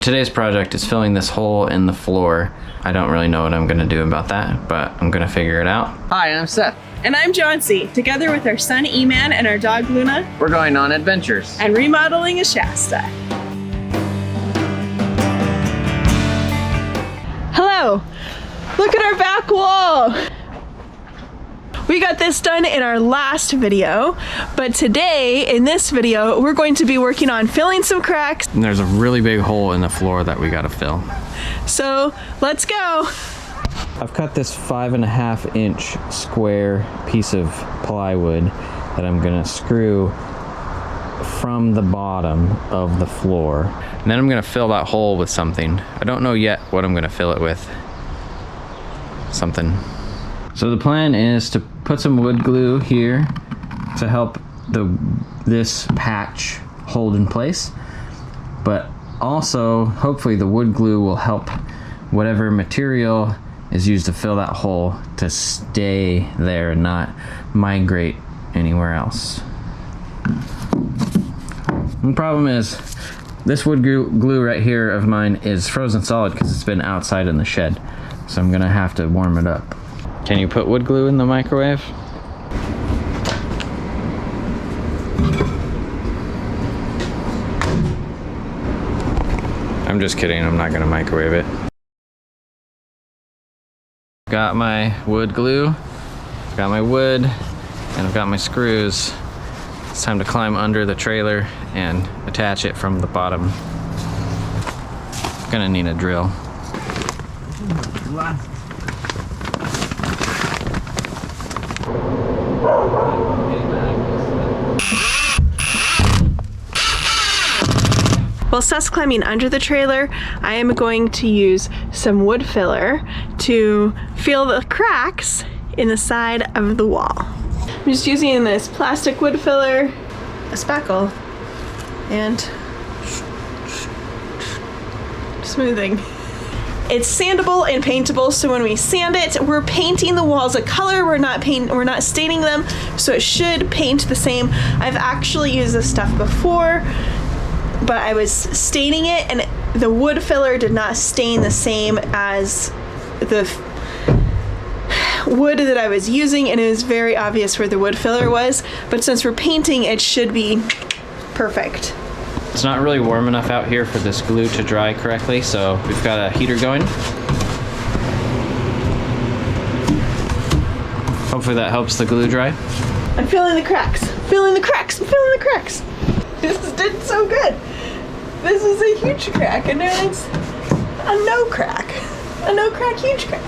Today's project is filling this hole in the floor. I don't really know what I'm gonna do about that, but I'm gonna figure it out. Hi, I'm Seth. And I'm Joncee. Together with our son Eman and our dog Luna, we're going on adventures and remodeling a Shasta. Hello, look at our back wall. We got this done in our last video, but today in this video, we're going to be working on filling some cracks. And there's a really big hole in the floor that we gotta fill. So let's go. I've cut this 5.5 inch square piece of plywood that I'm gonna screw from the bottom of the floor. And then I'm gonna fill that hole with something. I don't know yet what I'm gonna fill it with. Something. So the plan is to put some wood glue here to help this patch hold in place, but also hopefully the wood glue will help whatever material is used to fill that hole to stay there and not migrate anywhere else. The problem is this wood glue right here of mine is frozen solid because it's been outside in the shed, so I'm gonna have to warm it up. Can you put wood glue in the microwave? I'm just kidding, I'm not gonna microwave it. Got my wood glue, got my wood, and I've got my screws. It's time to climb under the trailer and attach it from the bottom. Gonna need a drill. While Seth's climbing under the trailer, I am going to use some wood filler to fill the cracks in the side of the wall. I'm just using this plastic wood filler, a spackle, and smoothing. It's sandable and paintable, so when we sand it, we're painting the walls a color. We're not staining them, so it should paint the same. I've actually used this stuff before, but I was staining it and the wood filler did not stain the same as the wood that I was using, and it was very obvious where the wood filler was, but since we're painting, it should be perfect. It's not really warm enough out here for this glue to dry correctly, so we've got a heater going. Hopefully that helps the glue dry. I'm filling the cracks, filling the cracks, filling the cracks. This did so good. This is a huge crack, and then it's a no crack. A no crack, huge crack.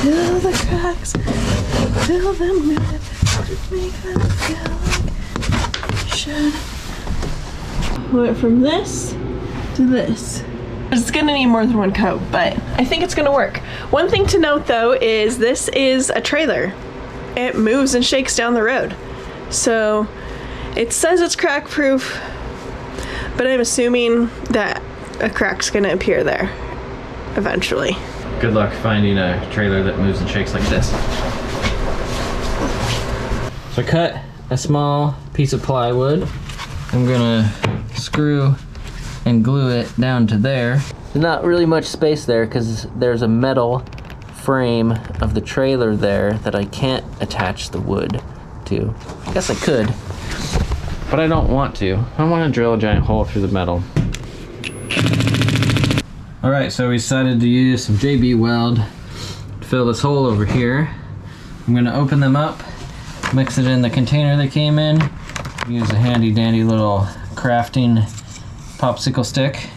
Fill the cracks, fill them with, make them feel like they should. Went from this to this. It's gonna need more than one coat, but I think it's gonna work. One thing to note though is this is a trailer. It moves and shakes down the road. So it says it's crack proof, but I'm assuming that a crack's gonna appear there eventually. Good luck finding a trailer that moves and shakes like this. So I cut a small piece of plywood. I'm gonna screw and glue it down to there. There's not really much space there because there's a metal frame of the trailer there that I can't attach the wood to. I guess I could, but I don't want to. I don't want to drill a giant hole through the metal. All right, so we decided to use some JB Weld to fill this hole over here. I'm gonna open them up, mix it in the container they came in, use a handy dandy little crafting popsicle stick.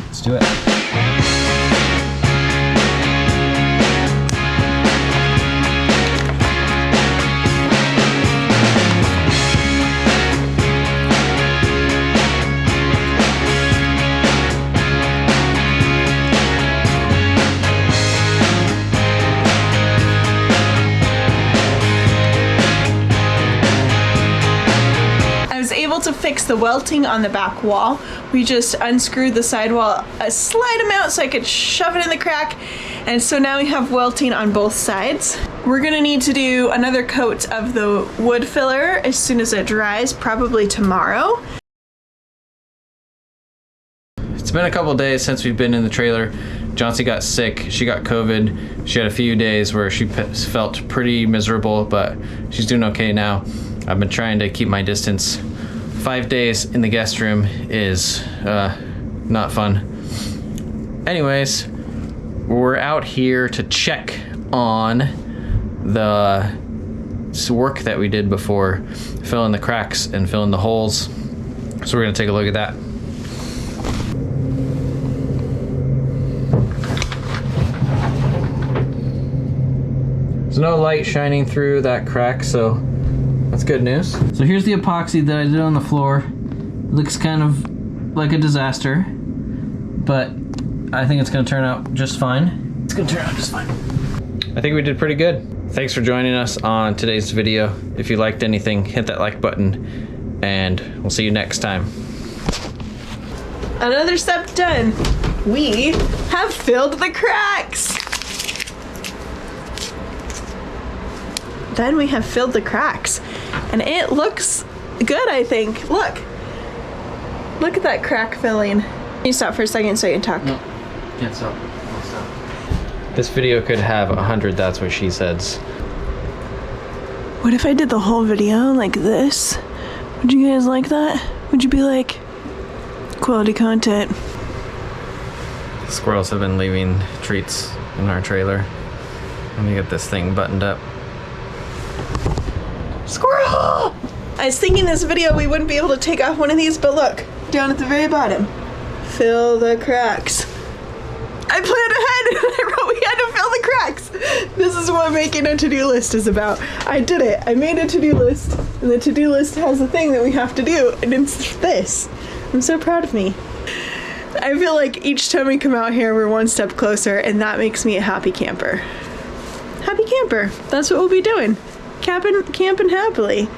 Let's do it. To fix the welting on the back wall, we just unscrewed the sidewall a slight amount so I could shove it in the crack, and so now we have welting on both sides. We're gonna need to do another coat of the wood filler as soon as it dries, probably tomorrow. It's been a couple days since we've been in the trailer. Joncee got sick. She got COVID. She had a few days where she felt pretty miserable, but she's doing okay now. I've been trying to keep my distance. 5 days in the guest room is not fun. Anyways, we're out here to check on the work that we did before, fill in the cracks and fill in the holes. So we're gonna take a look at that. There's no light shining through that crack, so that's good news. So here's the epoxy that I did on the floor. It looks kind of like a disaster, but I think it's gonna turn out just fine. It's gonna turn out just fine. I think we did pretty good. Thanks for joining us on today's video. If you liked anything, hit that like button, and we'll see you next time. Another step done. We have filled the cracks. Then we have filled the cracks. And it looks good, I think. Look. Look at that crack filling. Can you stop for a second so you can talk? No, can't stop. I'll stop. This video could have 100 that's what she says. What if I did the whole video like this? Would you guys like that? Would you be like, quality content? Squirrels have been leaving treats in our trailer. Let me get this thing buttoned up. Squirrel! I was thinking this video we wouldn't be able to take off one of these, but look, down at the very bottom. Fill the cracks. I planned ahead and I wrote we had to fill the cracks. This is what making a to-do list is about. I did it. I made a to-do list, and the to-do list has a thing that we have to do, and it's this. I'm so proud of me. I feel like each time we come out here, we're one step closer, and that makes me a happy camper. Happy camper. That's what we'll be doing. Camping happily.